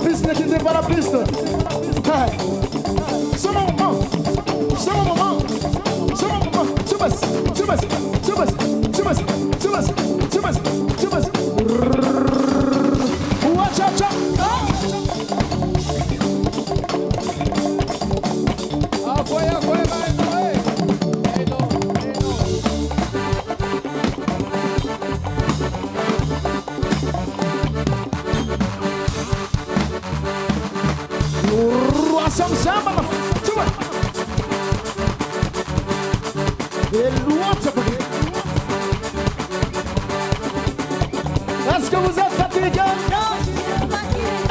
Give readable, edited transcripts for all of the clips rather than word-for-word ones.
piste, ne quittez pas la piste. C'est mon moment. C'est mon moment. C'est mon moment. Tu passes. Tu passes. Tu passes. Tu passes. Tu passes. Tu passes. Tu passes. Watch out. Est-ce que vous êtes fatigué?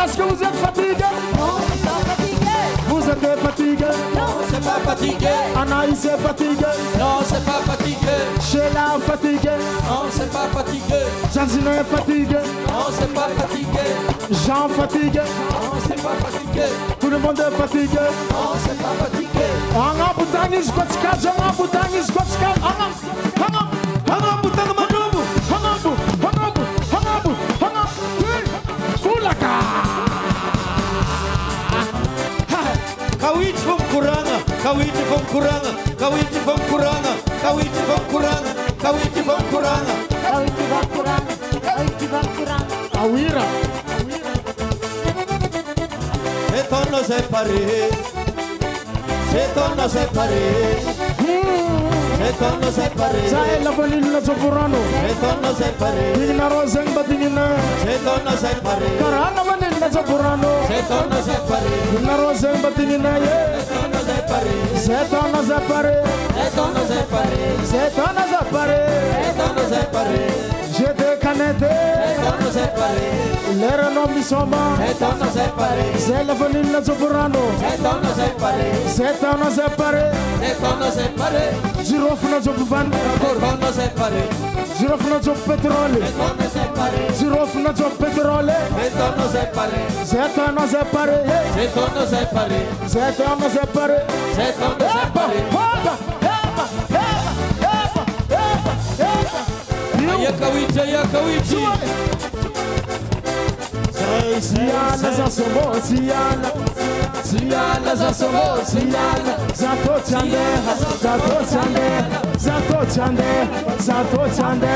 Est-ce que vous êtes fatigué? Non, c'est pas fatigué. Vous êtes fatigué? Non, c'est pas fatigué. Anaïs est fatigué? Non, c'est pas fatigué. Sheila est fatigué? Non, c'est pas fatigué. Janzina est fatigué? Non, c'est pas fatigué. Jean fatigué? Non, c'est pas fatigué. Tout le monde est fatigué? Non, c'est pas fatigué. Anga butani skotka, anga butani skotka, anga butani manubu, anga fulaka. Kawiti vom kuranga, kawiti vom kuranga, kawiti vom kuranga, kawiti vom kuranga, kawiti vom kuranga. Kawiti vom kuranga, kawiti vom kuranga. Awira. C'est on nous séparés, c'est on nous séparés, c'est on nous séparés, Sai la vanilla soprano. c'est on nous séparés, Digna rosen badinina. c'est on nous séparés, Karana vanilla soprano. c'est on nous séparés, Digna rosen badinina ye. c'est on nous séparés, C'est on a séparé. c'est on nous séparés, C'est on a séparé. c'est on nous séparés, J'étais caneté. c'est on nous séparés, L'air non mi somma. c'est on nous séparés, C'est la vanilla soprano. c'est on nous séparés, C'est on a séparé. c'est on nous séparés, Girofna sopan. c'est on nous séparés, Girofna sop pétrole. c'est on nous séparés, Girofna sop pétrole. c'est on nous séparés, C'est on a séparé. c'est on nous séparés, C'est on a séparé. c'est on nous séparés. Yakawiti, yakawiti. Siana za somo, Siana. Siana za somo, Siana. Zato chande, zato chande, zato chande, zato chande,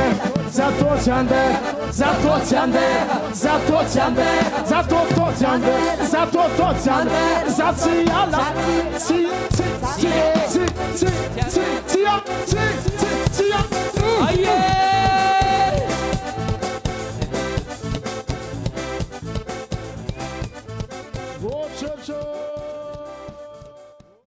zato chande, zato chande, zato chande, zato to chande, zato to chande, Zatiana. Si, si, si, si, si, si, si, si, si, Aye! Go, Church.